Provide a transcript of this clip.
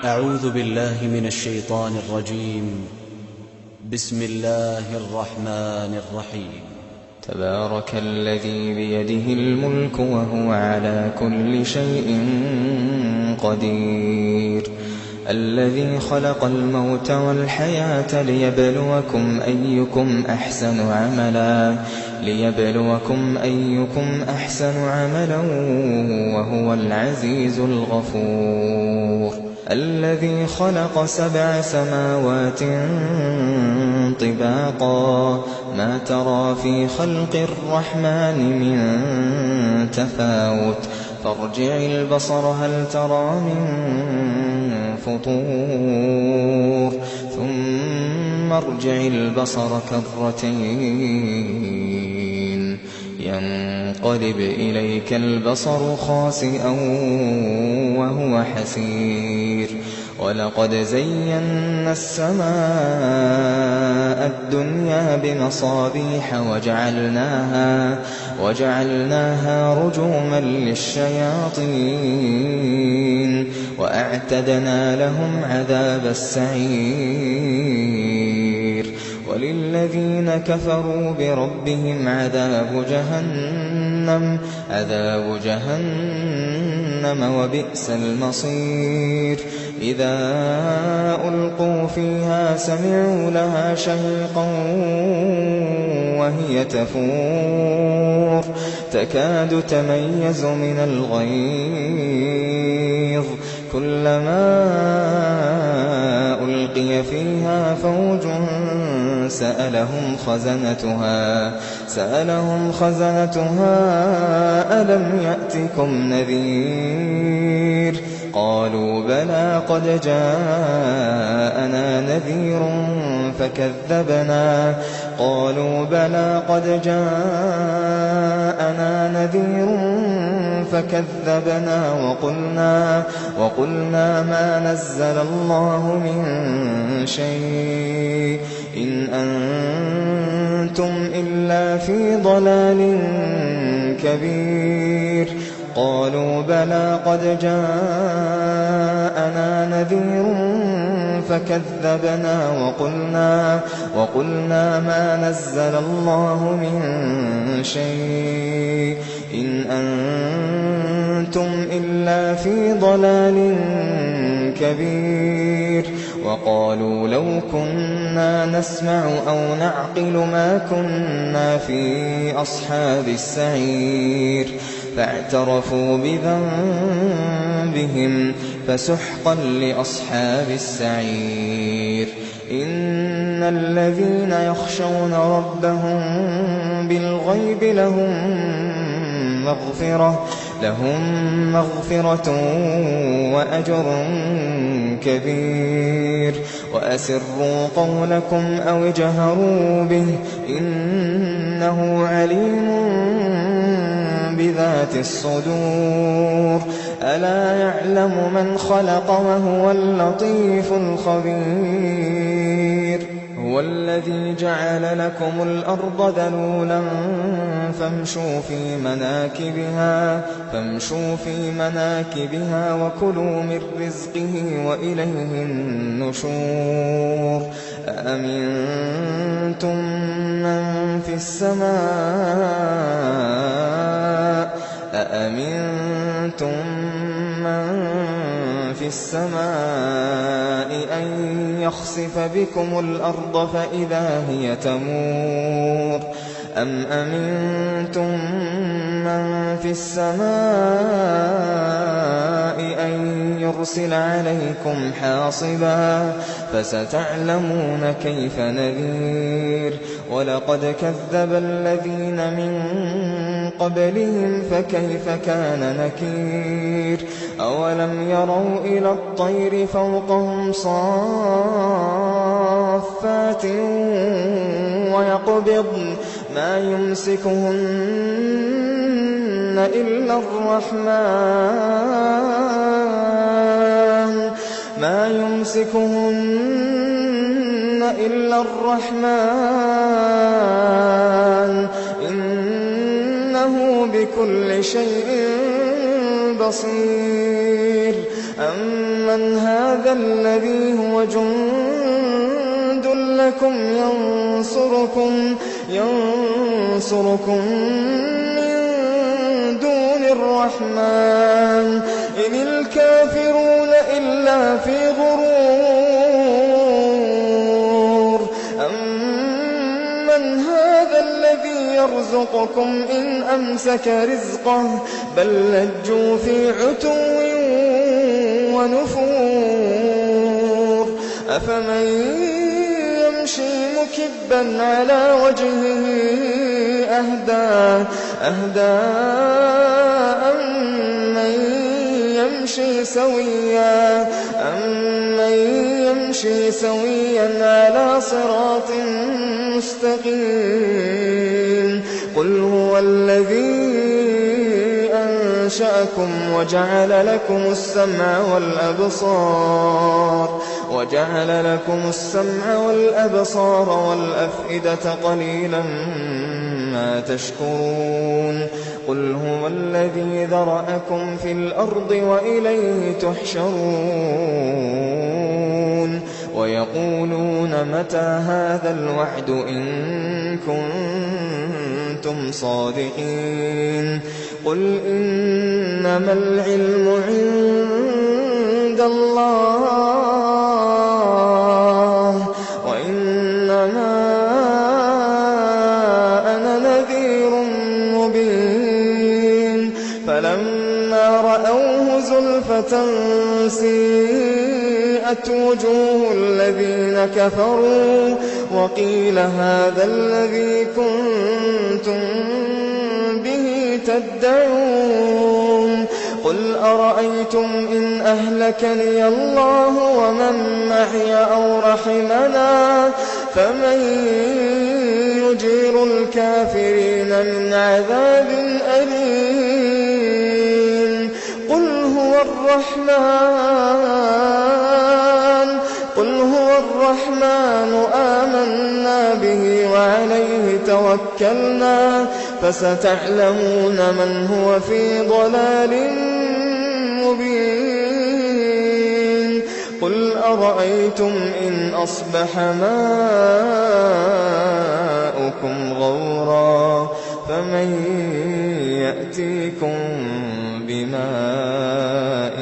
أعوذ بالله من الشيطان الرجيم. بسم الله الرحمن الرحيم. تبارك الذي بيده الملك وهو على كل شيء قدير. الذي خلق الموت والحياة ليبلوكم أيكم أحسن عملا وهو العزيز الغفور. الذي خلق 7 سماوات طباقا ما ترى في خلق الرحمن من تفاوت فارجع البصر هل ترى من فطور ثم ارجع البصر كرتين ينقلب إليك البصر خاسئا وهو حسير. ولقد زينا السماء الدنيا بمصابيح وجعلناها رجوما للشياطين وأعتدنا لهم عذاب السعير. وللذين كفروا بربهم عذاب جهنم وبئس المصير. إذا ألقوا فيها سمعوا لها شهيقا وهي تفور تكاد تميز من الغيظ كلما ألقي فيها فوج سألهم خزنتها ألم يأتكم نذير قالوا بلى قد جاءنا نذير فكذبنا وقلنا ما نزل الله من شيء إن أنتم إلا في ضلال كبير. قالوا بلى قد جاءنا نذير فكذبنا وقلنا ما نزل الله من شيء إن أنتم إلا في ضلال كبير. وقالوا لو كنا نسمع أو نعقل ما كنا في أصحاب السعير فاعترفوا بذنبهم فسحقا لأصحاب السعير. إن الذين يخشون ربهم بالغيب لهم مغفرة وأجر كبير. وأسروا قولكم أو اجهروا به إنه عليم بذات الصدور. ألا يعلم من خلق وهو اللطيف الخبير. هو الذي جعل لكم الأرض ذلولا فامشوا في مناكبها وكلوا من رزقه وإليه النشور. أأمنتم من في السماء أن يخسف بكم الأرض فإذا هي تمور أم أمنتم من في السماء أن يرسل عليكم حاصبا فستعلمون كيف نذير. ولقد كذب الذين من قبلهم فكيف كان نكير. أولم يروا إلى الطير فوقهم صافات ويقبضن ما يمسكهن إلا الرحمن إنه بكل شيء بصير. أَمَّنْ هَٰذَا الَّذِي هُوَ جُندٌ لَّكُمْ يَنصُرُكُم مِّن دُونِ الرَّحْمَٰنِ ۚ إِنِ الْكَافِرُونَ إِلَّا فِي غُرُورٍ أَمَّنْ هَٰذَا الَّذِي يَرْزُقُكُمْ إِنْ أَمْسَكَ رِزْقَهُ بَل لَّجُّوا فِي عُتُوٍّ وَنُفُورٍ أَفَمَن يَمْشِي مُكِبًّا عَلَىٰ وَجْهِهِ أَهْدَىٰ أَمَّن يَمْشِي سَوِيًّا عَلَىٰ صِرَاطٍ مُّسْتَقِيمٍ قُلْ هُوَ الَّذِي أَنشَأَكُمْ وَجَعَلَ لَكُمُ السَّمْعَ وَالْأَبْصَارَ وَالْأَفْئِدَةَ قَلِيلًا مَّا تَشْكُرُونَ قُلْ هُوَ الَّذِي ذَرَأَكُمْ فِي الْأَرْضِ وَإِلَيْهِ تُحْشَرُونَ وَيَقُولُونَ مَتَىٰ هَٰذَا الْوَعْدُ إِن كُنتُمْ صَادِقِينَ قُلْ إِنَّمَا الْعِلْمُ عِندَ اللَّهِ وَإِنَّمَا أَنَا نَذِيرٌ مُّبِينٌ فَلَمَّا رَأَوْهُ زُلْفَةً سِيئَتْ وُجُوهُ الَّذِينَ كَفَرُوا وَقِيلَ هَٰذَا الَّذِي كُنتُم بِهِ تَدَّعُونَ قُلْ أَرَأَيْتُمْ إِنْ أَهْلَكَنِيَ اللَّهُ وَمَن مَّعِيَ أَوْ رَحِمَنَا فَمَن يُجِيرُ الْكَافِرِينَ مِنْ عَذَابٍ أَلِيمٍ قُلْ هُوَ الرَّحْمَٰنُ آمَنَّا بِهِ وَعَلَيْهِ تَوَكَّلْنَا فَسَتَعْلَمُونَ مَنْ هُوَ فِي ضَلَالٍ مُّبِينٍ قُلْ أَرَأَيْتُمْ إِنْ أَصْبَحَ مَاؤُكُمْ غَوْرًا فَمَن يَأْتِيكُم بِمَاءٍ